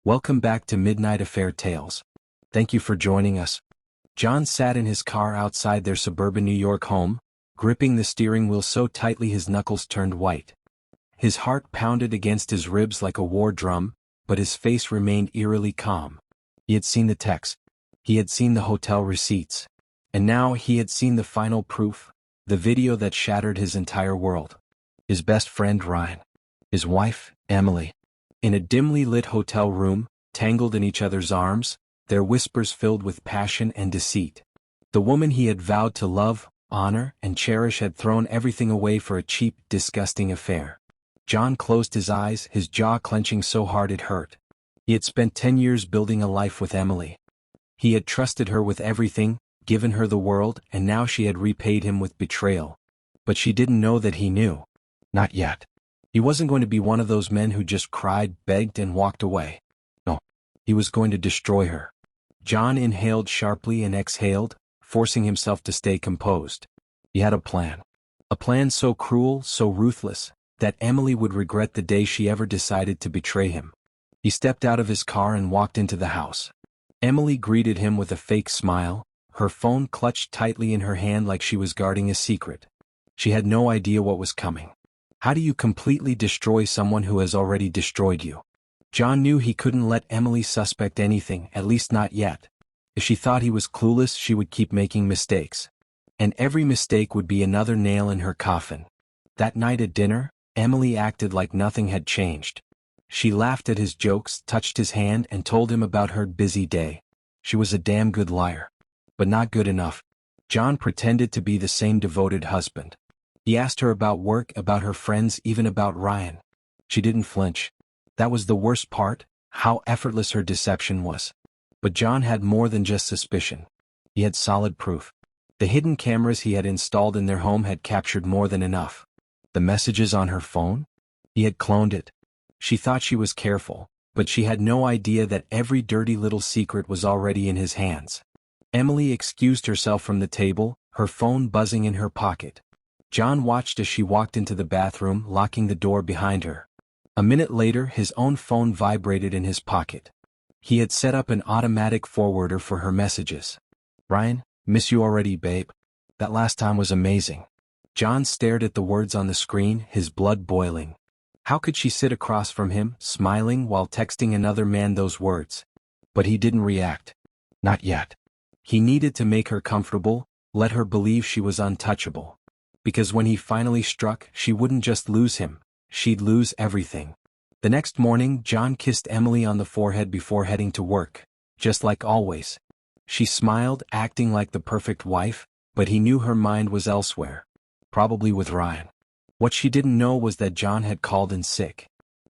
Welcome back to Midnight Affair Tales. Thank you for joining us. John sat in his car outside their suburban New York home, gripping the steering wheel so tightly his knuckles turned white. His heart pounded against his ribs like a war drum, but his face remained eerily calm. He had seen the text. He had seen the hotel receipts. And now he had seen the final proof, the video that shattered his entire world. His best friend Ryan. His wife, Emily. In a dimly lit hotel room, tangled in each other's arms, their whispers filled with passion and deceit. The woman he had vowed to love, honor, and cherish had thrown everything away for a cheap, disgusting affair. John closed his eyes, his jaw clenching so hard it hurt. He had spent 10 years building a life with Emily. He had trusted her with everything, given her the world, and now she had repaid him with betrayal. But she didn't know that he knew. Not yet. He wasn't going to be one of those men who just cried, begged, and walked away. No. He was going to destroy her. John inhaled sharply and exhaled, forcing himself to stay composed. He had a plan. A plan so cruel, so ruthless, that Emily would regret the day she ever decided to betray him. He stepped out of his car and walked into the house. Emily greeted him with a fake smile, her phone clutched tightly in her hand like she was guarding a secret. She had no idea what was coming. How do you completely destroy someone who has already destroyed you? John knew he couldn't let Emily suspect anything, at least not yet. If she thought he was clueless, she would keep making mistakes. And every mistake would be another nail in her coffin. That night at dinner, Emily acted like nothing had changed. She laughed at his jokes, touched his hand, and told him about her busy day. She was a damn good liar. But not good enough. John pretended to be the same devoted husband. He asked her about work, about her friends, even about Ryan. She didn't flinch. That was the worst part, how effortless her deception was. But John had more than just suspicion. He had solid proof. The hidden cameras he had installed in their home had captured more than enough. The messages on her phone? He had cloned it. She thought she was careful, but she had no idea that every dirty little secret was already in his hands. Emily excused herself from the table, her phone buzzing in her pocket. John watched as she walked into the bathroom, locking the door behind her. A minute later, his own phone vibrated in his pocket. He had set up an automatic forwarder for her messages. Ryan, miss you already, babe. That last time was amazing. John stared at the words on the screen, his blood boiling. How could she sit across from him, smiling while texting another man those words? But he didn't react. Not yet. He needed to make her comfortable, let her believe she was untouchable. Because when he finally struck, she wouldn't just lose him, she'd lose everything. The next morning, John kissed Emily on the forehead before heading to work, just like always. She smiled, acting like the perfect wife, but he knew her mind was elsewhere. Probably with Ryan. What she didn't know was that John had called in sick.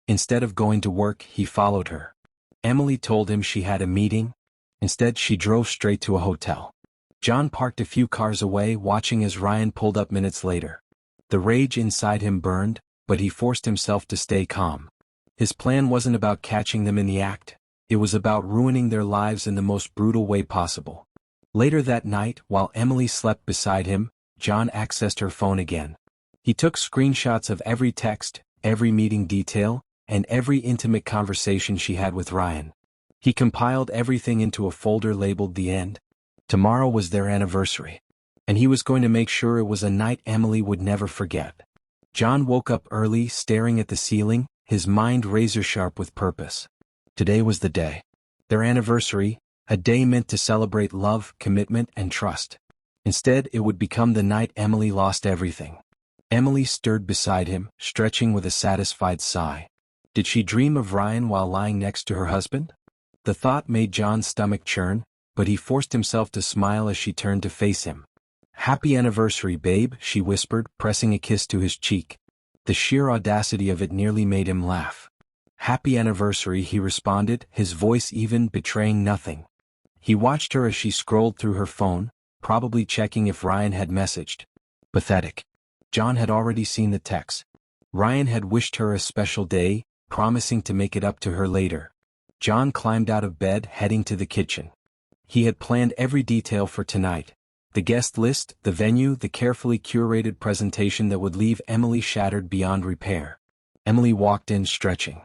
Instead of going to work, he followed her. Emily told him she had a meeting. Instead, she drove straight to a hotel. John parked a few cars away, watching as Ryan pulled up minutes later. The rage inside him burned, but he forced himself to stay calm. His plan wasn't about catching them in the act. It was about ruining their lives in the most brutal way possible. Later that night, while Emily slept beside him, John accessed her phone again. He took screenshots of every text, every meeting detail, and every intimate conversation she had with Ryan. He compiled everything into a folder labeled The End. Tomorrow was their anniversary. And he was going to make sure it was a night Emily would never forget. John woke up early, staring at the ceiling, his mind razor-sharp with purpose. Today was the day. Their anniversary, a day meant to celebrate love, commitment, and trust. Instead, it would become the night Emily lost everything. Emily stirred beside him, stretching with a satisfied sigh. Did she dream of Ryan while lying next to her husband? The thought made John's stomach churn, but he forced himself to smile as she turned to face him. Happy anniversary, babe, she whispered, pressing a kiss to his cheek. The sheer audacity of it nearly made him laugh. Happy anniversary, he responded, his voice even, betraying nothing. He watched her as she scrolled through her phone, probably checking if Ryan had messaged. Pathetic. John had already seen the text. Ryan had wished her a special day, promising to make it up to her later. John climbed out of bed, heading to the kitchen. He had planned every detail for tonight. The guest list, the venue, the carefully curated presentation that would leave Emily shattered beyond repair. Emily walked in stretching.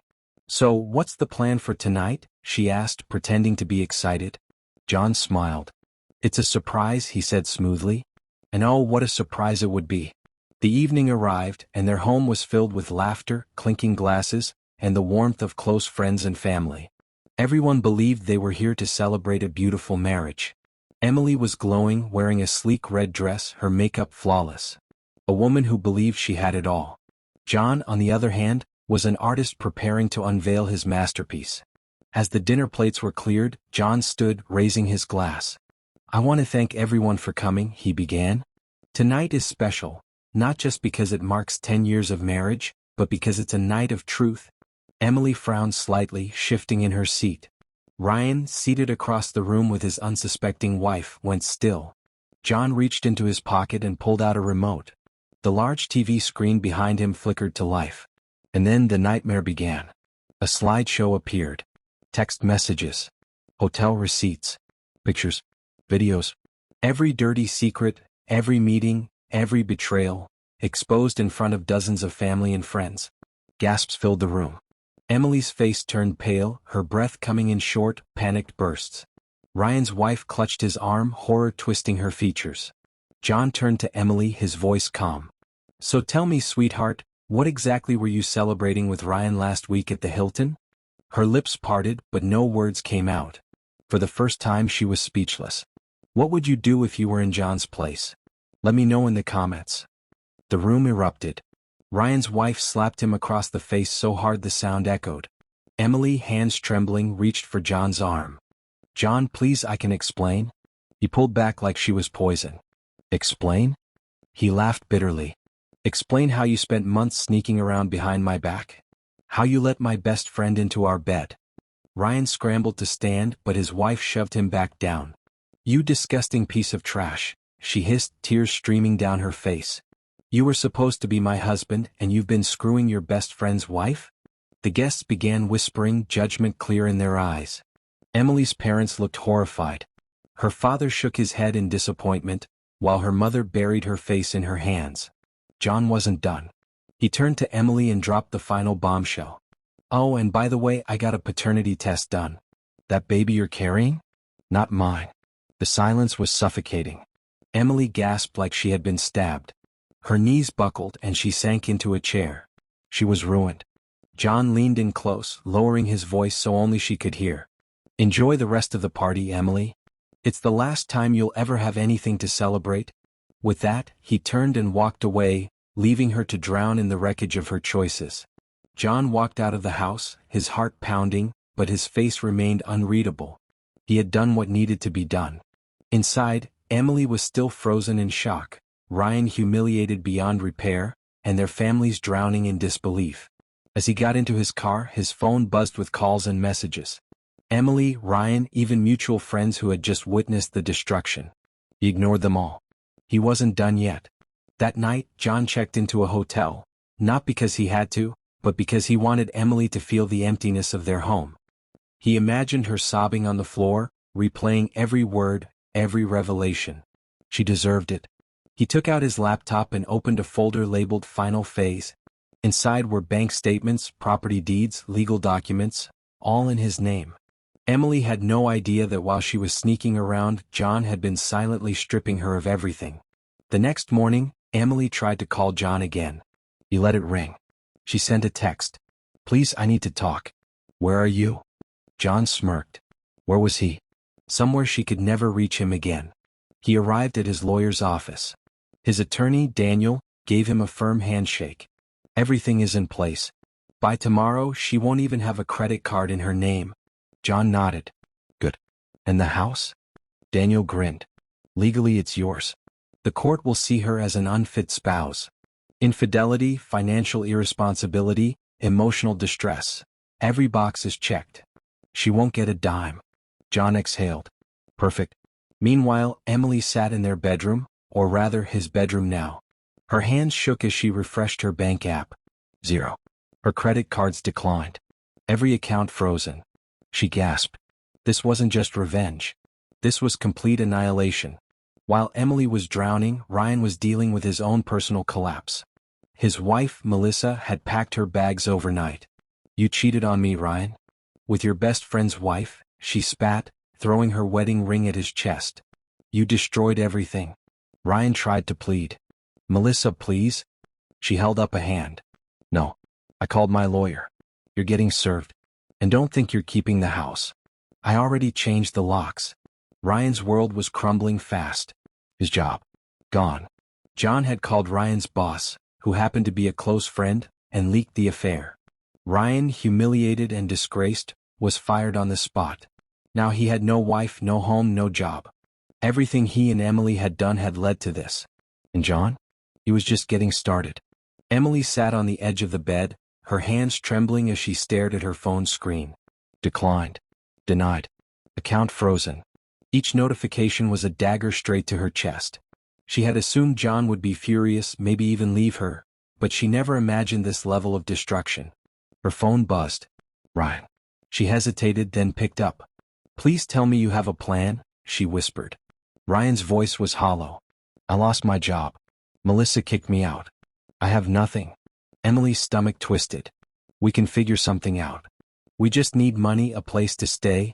"So, what's the plan for tonight?" she asked, pretending to be excited. John smiled. "It's a surprise," he said smoothly. And oh, what a surprise it would be. The evening arrived, and their home was filled with laughter, clinking glasses, and the warmth of close friends and family. Everyone believed they were here to celebrate a beautiful marriage. Emily was glowing, wearing a sleek red dress, her makeup flawless. A woman who believed she had it all. John, on the other hand, was an artist preparing to unveil his masterpiece. As the dinner plates were cleared, John stood, raising his glass. "I want to thank everyone for coming," he began. "Tonight is special, not just because it marks 10 years of marriage, but because it's a night of truth." Emily frowned slightly, shifting in her seat. Ryan, seated across the room with his unsuspecting wife, went still. John reached into his pocket and pulled out a remote. The large TV screen behind him flickered to life. And then the nightmare began. A slideshow appeared. Text messages. Hotel receipts. Pictures. Videos. Every dirty secret, every meeting, every betrayal, exposed in front of dozens of family and friends. Gasps filled the room. Emily's face turned pale, her breath coming in short, panicked bursts. Ryan's wife clutched his arm, horror twisting her features. John turned to Emily, his voice calm. "So tell me, sweetheart, what exactly were you celebrating with Ryan last week at the Hilton?" Her lips parted, but no words came out. For the first time she was speechless. "What would you do if you were in John's place? Let me know in the comments." The room erupted. Ryan's wife slapped him across the face so hard the sound echoed. Emily, hands trembling, reached for John's arm. "John, please, I can explain." He pulled back like she was poison. "Explain?" He laughed bitterly. "Explain how you spent months sneaking around behind my back. How you let my best friend into our bed." Ryan scrambled to stand, but his wife shoved him back down. "You disgusting piece of trash," she hissed, tears streaming down her face. "You were supposed to be my husband, and you've been screwing your best friend's wife?" The guests began whispering, judgment clear in their eyes. Emily's parents looked horrified. Her father shook his head in disappointment, while her mother buried her face in her hands. John wasn't done. He turned to Emily and dropped the final bombshell. "Oh, and by the way, I got a paternity test done. That baby you're carrying? Not mine." The silence was suffocating. Emily gasped like she had been stabbed. Her knees buckled and she sank into a chair. She was ruined. John leaned in close, lowering his voice so only she could hear. "Enjoy the rest of the party, Emily. It's the last time you'll ever have anything to celebrate." With that, he turned and walked away, leaving her to drown in the wreckage of her choices. John walked out of the house, his heart pounding, but his face remained unreadable. He had done what needed to be done. Inside, Emily was still frozen in shock, Ryan humiliated beyond repair, and their families drowning in disbelief. As he got into his car, his phone buzzed with calls and messages. Emily, Ryan, even mutual friends who had just witnessed the destruction. He ignored them all. He wasn't done yet. That night, John checked into a hotel, not because he had to, but because he wanted Emily to feel the emptiness of their home. He imagined her sobbing on the floor, replaying every word, every revelation. She deserved it. He took out his laptop and opened a folder labeled Final Phase. Inside were bank statements, property deeds, legal documents, all in his name. Emily had no idea that while she was sneaking around, John had been silently stripping her of everything. The next morning, Emily tried to call John again. He let it ring. She sent a text. "Please, I need to talk." "Where are you?" John smirked. Where was he? Somewhere she could never reach him again. He arrived at his lawyer's office. His attorney, Daniel, gave him a firm handshake. "Everything is in place. By tomorrow, she won't even have a credit card in her name." John nodded. "Good. And the house?" Daniel grinned. "Legally it's yours. The court will see her as an unfit spouse. Infidelity, financial irresponsibility, emotional distress. Every box is checked. She won't get a dime." John exhaled. Perfect. Meanwhile, Emily sat in their bedroom, or rather his bedroom now. Her hands shook as she refreshed her bank app. Zero. Her credit cards declined. Every account frozen. She gasped. This wasn't just revenge. This was complete annihilation. While Emily was drowning, Ryan was dealing with his own personal collapse. His wife, Melissa, had packed her bags overnight. You cheated on me, Ryan. With your best friend's wife, she spat, throwing her wedding ring at his chest. You destroyed everything. Ryan tried to plead. Melissa, please? She held up a hand. No. I called my lawyer. You're getting served. And don't think you're keeping the house. I already changed the locks. Ryan's world was crumbling fast. His job. Gone. John had called Ryan's boss, who happened to be a close friend, and leaked the affair. Ryan, humiliated and disgraced, was fired on the spot. Now he had no wife, no home, no job. Everything he and Emily had done had led to this. And John? He was just getting started. Emily sat on the edge of the bed, her hands trembling as she stared at her phone screen. Declined. Denied. Account frozen. Each notification was a dagger straight to her chest. She had assumed John would be furious, maybe even leave her, but she never imagined this level of destruction. Her phone buzzed. Ryan. She hesitated, then picked up. Please tell me you have a plan, she whispered. Ryan's voice was hollow. I lost my job. Melissa kicked me out. I have nothing. Emily's stomach twisted. We can figure something out. We just need money, a place to stay.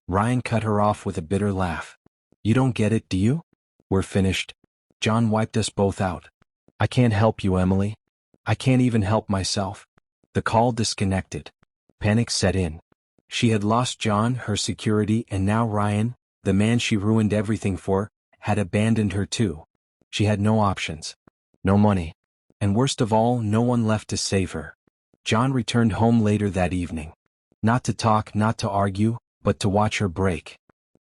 Ryan cut her off with a bitter laugh. You don't get it, do you? We're finished. John wiped us both out. I can't help you, Emily. I can't even help myself. The call disconnected. Panic set in. She had lost John, her security, and now Ryan, the man she ruined everything for, had abandoned her too. She had no options. No money. And worst of all, no one left to save her. John returned home later that evening. Not to talk, not to argue, but to watch her break.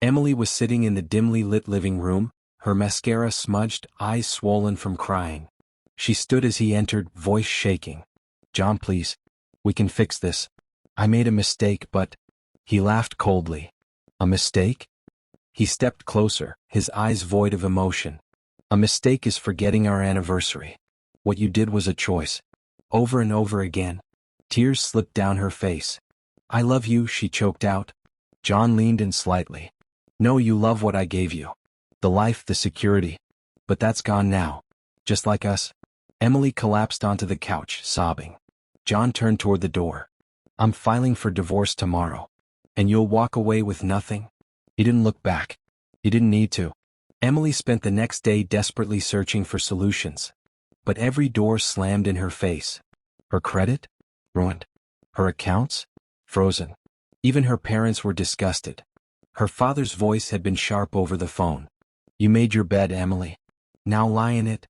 Emily was sitting in the dimly lit living room, her mascara smudged, eyes swollen from crying. She stood as he entered, voice shaking. John, please. We can fix this. I made a mistake, but... He laughed coldly. A mistake? He stepped closer, his eyes void of emotion. A mistake is forgetting our anniversary. What you did was a choice. Over and over again. Tears slipped down her face. I love you, she choked out. John leaned in slightly. No, you love what I gave you. The life, the security. But that's gone now. Just like us. Emily collapsed onto the couch, sobbing. John turned toward the door. I'm filing for divorce tomorrow. And you'll walk away with nothing? He didn't look back. He didn't need to. Emily spent the next day desperately searching for solutions. But every door slammed in her face. Her credit? Ruined. Her accounts? Frozen. Even her parents were disgusted. Her father's voice had been sharp over the phone. You made your bed, Emily. Now lie in it.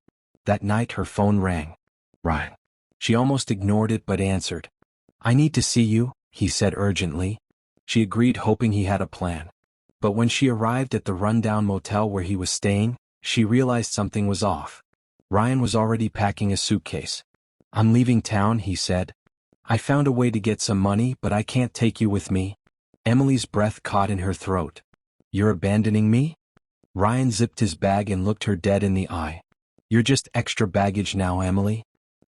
That night her phone rang. Ryan. She almost ignored it but answered. I need to see you, he said urgently. She agreed, hoping he had a plan. But when she arrived at the rundown motel where he was staying, she realized something was off. Ryan was already packing a suitcase. I'm leaving town, he said. I found a way to get some money, but I can't take you with me. Emily's breath caught in her throat. You're abandoning me? Ryan zipped his bag and looked her dead in the eye. You're just extra baggage now, Emily.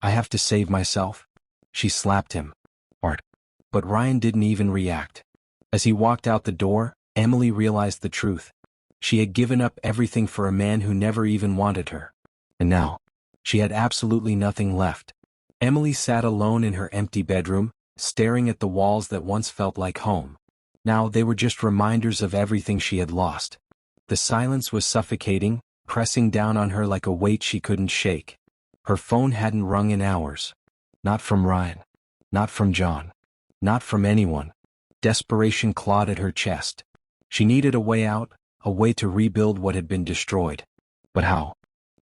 I have to save myself. She slapped him. Art. But Ryan didn't even react. As he walked out the door, Emily realized the truth. She had given up everything for a man who never even wanted her. And now, she had absolutely nothing left. Emily sat alone in her empty bedroom, staring at the walls that once felt like home. Now they were just reminders of everything she had lost. The silence was suffocating, pressing down on her like a weight she couldn't shake. Her phone hadn't rung in hours. Not from Ryan. Not from John. Not from anyone. Desperation clawed at her chest. She needed a way out, a way to rebuild what had been destroyed. But how?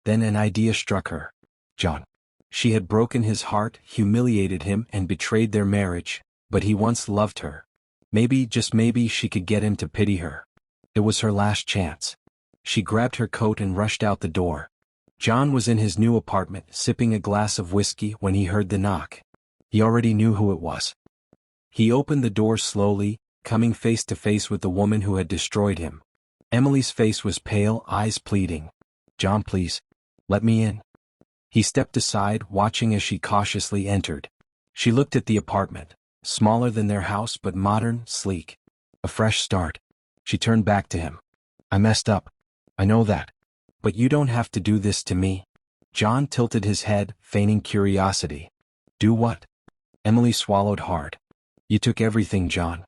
Then an idea struck her. John. She had broken his heart, humiliated him, and betrayed their marriage, but he once loved her. Maybe, just maybe, she could get him to pity her. It was her last chance. She grabbed her coat and rushed out the door. John was in his new apartment, sipping a glass of whiskey when he heard the knock. He already knew who it was. He opened the door slowly, coming face to face with the woman who had destroyed him. Emily's face was pale, eyes pleading. John, please. Let me in. He stepped aside, watching as she cautiously entered. She looked at the apartment, smaller than their house but modern, sleek. A fresh start. She turned back to him. I messed up. I know that. But you don't have to do this to me. John tilted his head, feigning curiosity. Do what? Emily swallowed hard. You took everything, John.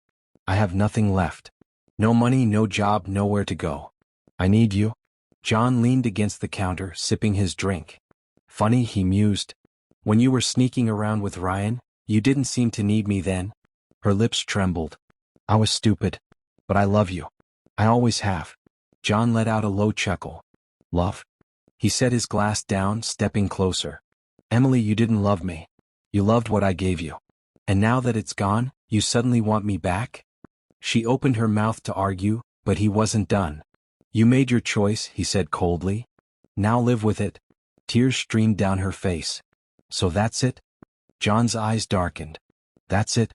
I have nothing left. No money, no job, nowhere to go. I need you." John leaned against the counter, sipping his drink. "Funny," he mused. "When you were sneaking around with Ryan, you didn't seem to need me then." Her lips trembled. "I was stupid. But I love you. I always have." John let out a low chuckle. "Love?" He set his glass down, stepping closer. "Emily, you didn't love me. You loved what I gave you. And now that it's gone, you suddenly want me back?" She opened her mouth to argue, but he wasn't done. "You made your choice," he said coldly. "Now live with it." Tears streamed down her face. "So that's it?" John's eyes darkened. "That's it?"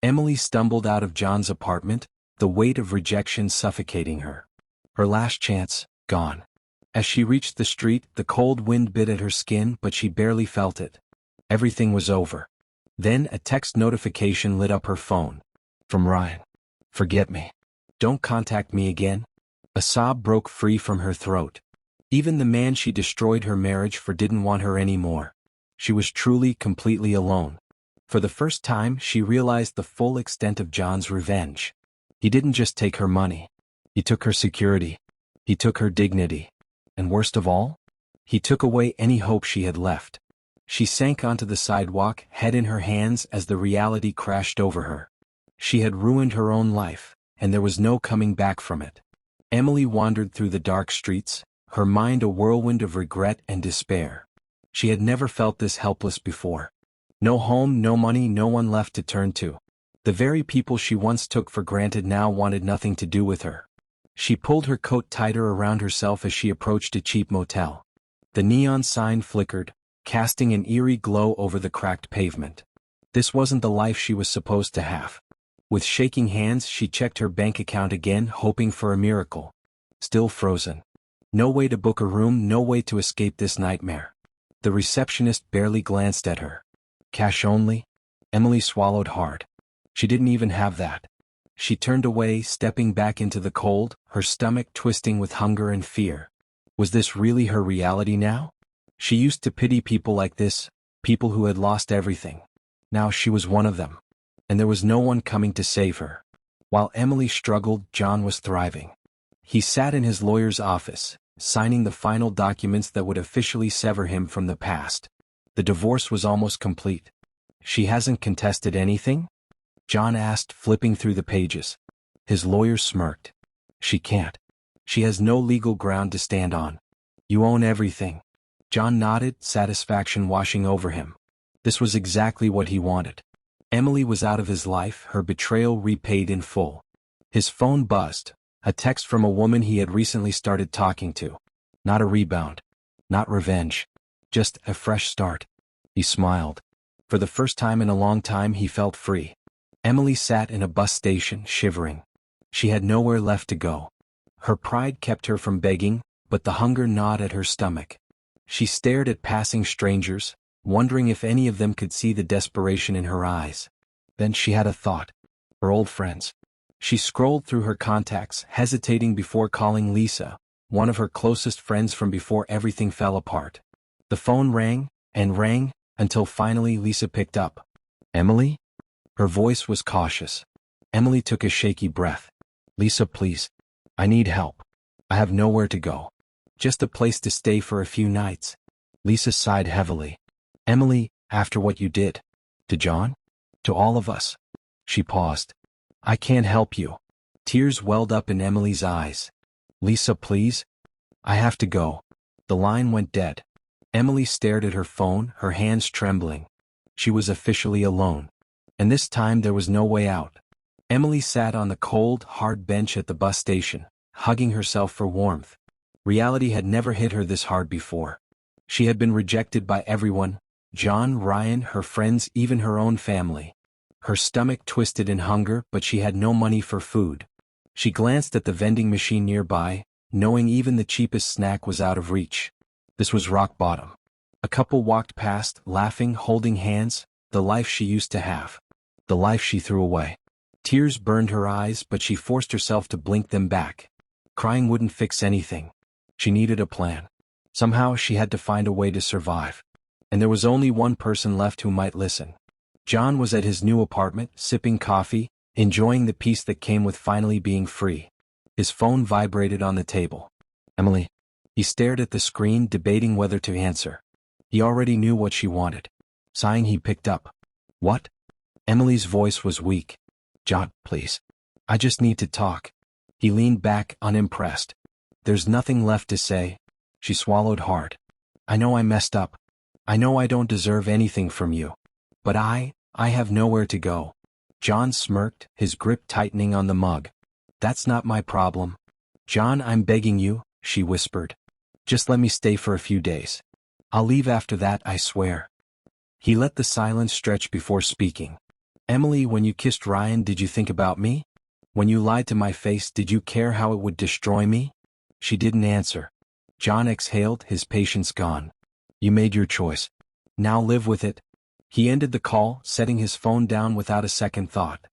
Emily stumbled out of John's apartment, the weight of rejection suffocating her. Her last chance, gone. As she reached the street, the cold wind bit at her skin, but she barely felt it. Everything was over. Then a text notification lit up her phone. From Ryan. "Forget me. Don't contact me again." A sob broke free from her throat. Even the man she destroyed her marriage for didn't want her anymore. She was truly, completely alone. For the first time, she realized the full extent of John's revenge. He didn't just take her money. He took her security. He took her dignity. And worst of all, he took away any hope she had left. She sank onto the sidewalk, head in her hands as the reality crashed over her. She had ruined her own life, and there was no coming back from it. Emily wandered through the dark streets, her mind a whirlwind of regret and despair. She had never felt this helpless before. No home, no money, no one left to turn to. The very people she once took for granted now wanted nothing to do with her. She pulled her coat tighter around herself as she approached a cheap motel. The neon sign flickered, casting an eerie glow over the cracked pavement. This wasn't the life she was supposed to have. With shaking hands, she checked her bank account again, hoping for a miracle. Still frozen. No way to book a room, no way to escape this nightmare. The receptionist barely glanced at her. Cash only? Emily swallowed hard. She didn't even have that. She turned away, stepping back into the cold, her stomach twisting with hunger and fear. Was this really her reality now? She used to pity people like this, people who had lost everything. Now she was one of them. And there was no one coming to save her. While Emily struggled, John was thriving. He sat in his lawyer's office, signing the final documents that would officially sever him from the past. The divorce was almost complete. "She hasn't contested anything?" John asked, flipping through the pages. His lawyer smirked. "She can't. She has no legal ground to stand on. You own everything." John nodded, satisfaction washing over him. This was exactly what he wanted. Emily was out of his life, her betrayal repaid in full. His phone buzzed, a text from a woman he had recently started talking to. Not a rebound. Not revenge. Just a fresh start. He smiled. For the first time in a long time he felt free. Emily sat in a bus station, shivering. She had nowhere left to go. Her pride kept her from begging, but the hunger gnawed at her stomach. She stared at passing strangers, wondering if any of them could see the desperation in her eyes. Then she had a thought. Her old friends. She scrolled through her contacts, hesitating before calling Lisa, one of her closest friends from before everything fell apart. The phone rang, and rang, until finally Lisa picked up. "Emily?" Her voice was cautious. Emily took a shaky breath. "Lisa, please. I need help. I have nowhere to go. Just a place to stay for a few nights." Lisa sighed heavily. "Emily, after what you did. To John? To all of us." She paused. "I can't help you." Tears welled up in Emily's eyes. "Lisa, please. I have to go." The line went dead. Emily stared at her phone, her hands trembling. She was officially alone. And this time there was no way out. Emily sat on the cold, hard bench at the bus station, hugging herself for warmth. Reality had never hit her this hard before. She had been rejected by everyone. John, Ryan, her friends, even her own family. Her stomach twisted in hunger, but she had no money for food. She glanced at the vending machine nearby, knowing even the cheapest snack was out of reach. This was rock bottom. A couple walked past, laughing, holding hands, the life she used to have. The life she threw away. Tears burned her eyes, but she forced herself to blink them back. Crying wouldn't fix anything. She needed a plan. Somehow she had to find a way to survive. And there was only one person left who might listen. John was at his new apartment, sipping coffee, enjoying the peace that came with finally being free. His phone vibrated on the table. Emily. He stared at the screen, debating whether to answer. He already knew what she wanted. Sighing, he picked up. What? Emily's voice was weak. John, please. I just need to talk. He leaned back, unimpressed. There's nothing left to say. She swallowed hard. I know I messed up. I know I don't deserve anything from you. But I have nowhere to go. John smirked, his grip tightening on the mug. That's not my problem. John, I'm begging you, she whispered. Just let me stay for a few days. I'll leave after that, I swear. He let the silence stretch before speaking. Emily, when you kissed Ryan, did you think about me? When you lied to my face, did you care how it would destroy me? She didn't answer. John exhaled, his patience gone. You made your choice. Now live with it. He ended the call, setting his phone down without a second thought.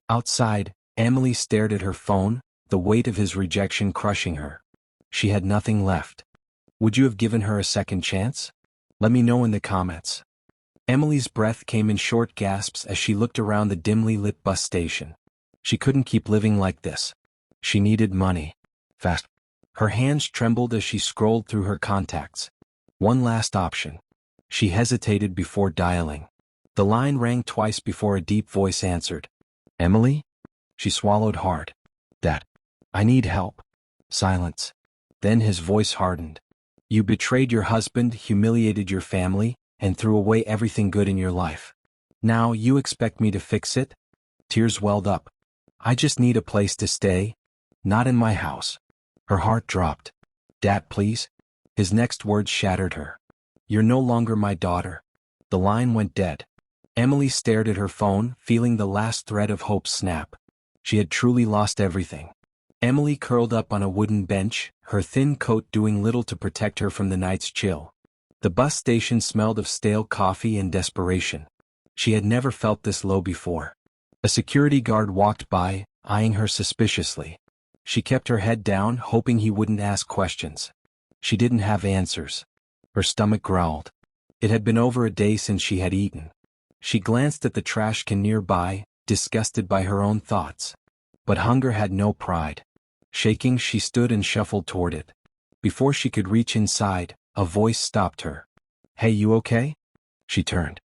Outside, Emily stared at her phone, the weight of his rejection crushing her. She had nothing left. Would you have given her a second chance? Let me know in the comments. Emily's breath came in short gasps as she looked around the dimly lit bus station. She couldn't keep living like this. She needed money. Fast. Her hands trembled as she scrolled through her contacts. One last option. She hesitated before dialing. The line rang twice before a deep voice answered. Emily? She swallowed hard. Dad. I need help. Silence. Then his voice hardened. You betrayed your husband, humiliated your family, and threw away everything good in your life. Now you expect me to fix it? Tears welled up. I just need a place to stay. Not in my house. Her heart dropped. Dad, please? His next words shattered her. You're no longer my daughter. The line went dead. Emily stared at her phone, feeling the last thread of hope snap. She had truly lost everything. Emily curled up on a wooden bench, her thin coat doing little to protect her from the night's chill. The bus station smelled of stale coffee and desperation. She had never felt this low before. A security guard walked by, eyeing her suspiciously. She kept her head down, hoping he wouldn't ask questions. She didn't have answers. Her stomach growled. It had been over a day since she had eaten. She glanced at the trash can nearby, disgusted by her own thoughts. But hunger had no pride. Shaking, she stood and shuffled toward it. Before she could reach inside, a voice stopped her. Hey, you okay? She turned.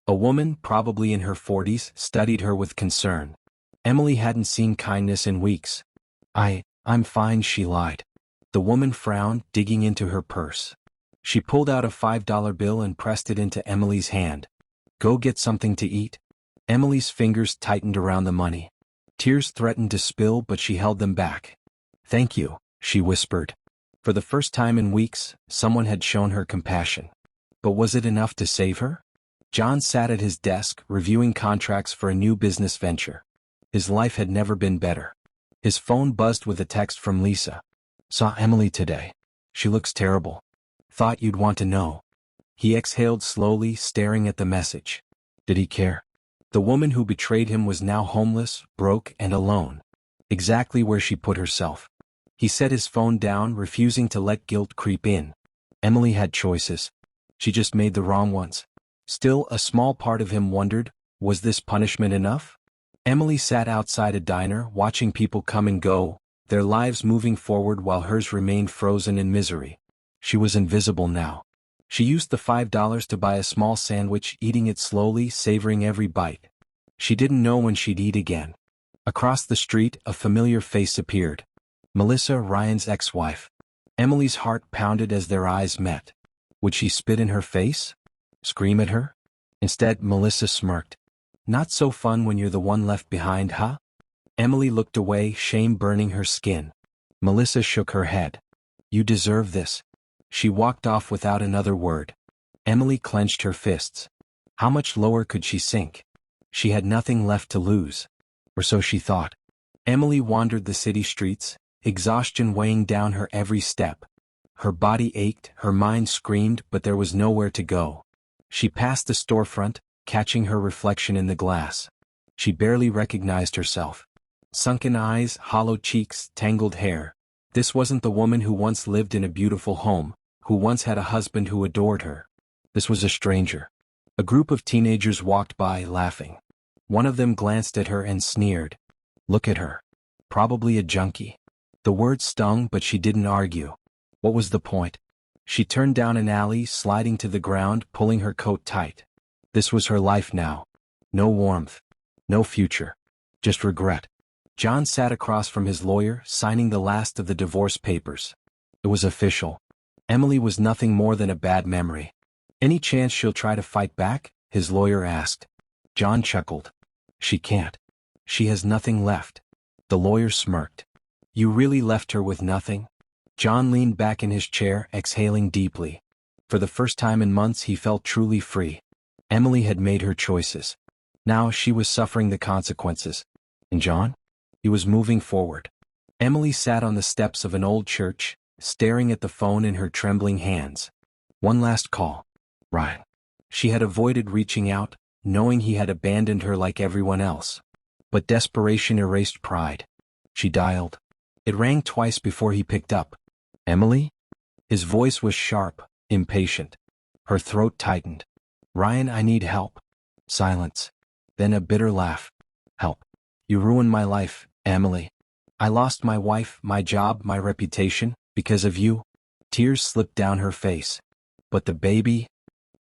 A woman, probably in her 40s, studied her with concern. Emily hadn't seen kindness in weeks. I'm fine, she lied. The woman frowned, digging into her purse. She pulled out a $5 bill and pressed it into Emily's hand. Go get something to eat. Emily's fingers tightened around the money. Tears threatened to spill, but she held them back. Thank you, she whispered. For the first time in weeks, someone had shown her compassion. But was it enough to save her? John sat at his desk, reviewing contracts for a new business venture. His life had never been better. His phone buzzed with a text from Lisa. Saw Emily today. She looks terrible. Thought you'd want to know. He exhaled slowly, staring at the message. Did he care? The woman who betrayed him was now homeless, broke, and alone. Exactly where she put herself. He set his phone down, refusing to let guilt creep in. Emily had choices. She just made the wrong ones. Still, a small part of him wondered, was this punishment enough? Emily sat outside a diner, watching people come and go, their lives moving forward while hers remained frozen in misery. She was invisible now. She used the $5 to buy a small sandwich, eating it slowly, savoring every bite. She didn't know when she'd eat again. Across the street, a familiar face appeared. Melissa, Ryan's ex-wife. Emily's heart pounded as their eyes met. Would she spit in her face? Scream at her? Instead, Melissa smirked. Not so fun when you're the one left behind, huh? Emily looked away, shame burning her skin. Melissa shook her head. You deserve this. She walked off without another word. Emily clenched her fists. How much lower could she sink? She had nothing left to lose. Or so she thought. Emily wandered the city streets, exhaustion weighing down her every step. Her body ached, her mind screamed, but there was nowhere to go. She passed the storefront, catching her reflection in the glass. She barely recognized herself. Sunken eyes, hollow cheeks, tangled hair. This wasn't the woman who once lived in a beautiful home, who once had a husband who adored her. This was a stranger. A group of teenagers walked by, laughing. One of them glanced at her and sneered. Look at her. Probably a junkie. The words stung, but she didn't argue. What was the point? She turned down an alley, sliding to the ground, pulling her coat tight. This was her life now. No warmth. No future. Just regret. John sat across from his lawyer, signing the last of the divorce papers. It was official. Emily was nothing more than a bad memory. Any chance she'll try to fight back? His lawyer asked. John chuckled. She can't. She has nothing left. The lawyer smirked. You really left her with nothing? John leaned back in his chair, exhaling deeply. For the first time in months he felt truly free. Emily had made her choices. Now she was suffering the consequences. And John? He was moving forward. Emily sat on the steps of an old church, staring at the phone in her trembling hands. One last call. Ryan. She had avoided reaching out, knowing he had abandoned her like everyone else. But desperation erased pride. She dialed. It rang twice before he picked up. Emily? His voice was sharp, impatient. Her throat tightened. Ryan, I need help. Silence. Then a bitter laugh. Help. You ruined my life, Emily. I lost my wife, my job, my reputation, because of you. Tears slipped down her face. But the baby?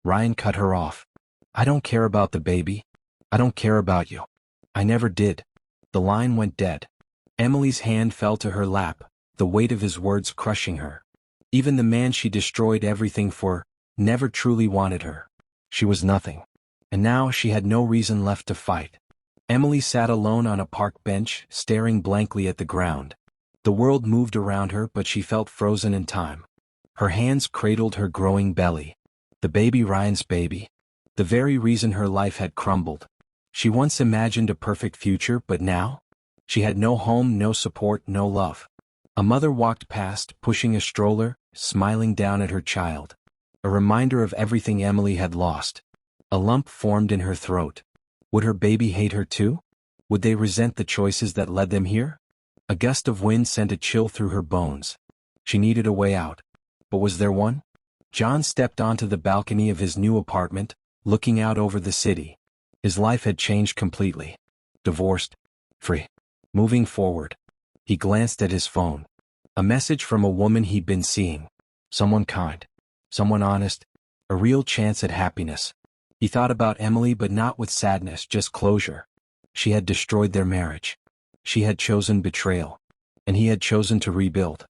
Ryan cut her off. I don't care about the baby. I don't care about you. I never did. The line went dead. Emily's hand fell to her lap, the weight of his words crushing her. Even the man she destroyed everything for never truly wanted her. She was nothing. And now she had no reason left to fight. Emily sat alone on a park bench, staring blankly at the ground. The world moved around her, but she felt frozen in time. Her hands cradled her growing belly. The baby, Ryan's baby. The very reason her life had crumbled. She once imagined a perfect future, but now? She had no home, no support, no love. A mother walked past, pushing a stroller, smiling down at her child. A reminder of everything Emily had lost. A lump formed in her throat. Would her baby hate her too? Would they resent the choices that led them here? A gust of wind sent a chill through her bones. She needed a way out. But was there one? John stepped onto the balcony of his new apartment, looking out over the city. His life had changed completely. Divorced. Free. Moving forward. He glanced at his phone. A message from a woman he'd been seeing. Someone kind. Someone honest. A real chance at happiness. He thought about Emily, but not with sadness, just closure. She had destroyed their marriage. She had chosen betrayal. And he had chosen to rebuild.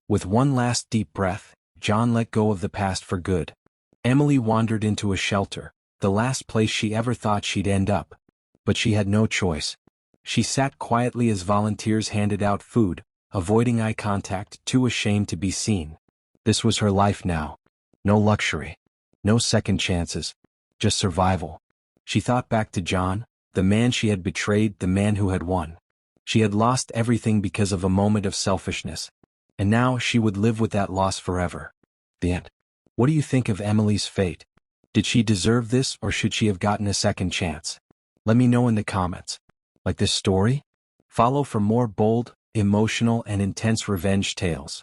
With one last deep breath, John let go of the past for good. Emily wandered into a shelter, the last place she ever thought she'd end up. But she had no choice. She sat quietly as volunteers handed out food, avoiding eye contact, too ashamed to be seen. This was her life now. No luxury. No second chances. Just survival. She thought back to John, the man she had betrayed, the man who had won. She had lost everything because of a moment of selfishness. And now she would live with that loss forever. The end. What do you think of Emily's fate? Did she deserve this, or should she have gotten a second chance? Let me know in the comments. Like this story? Follow for more bold, emotional, and intense revenge tales.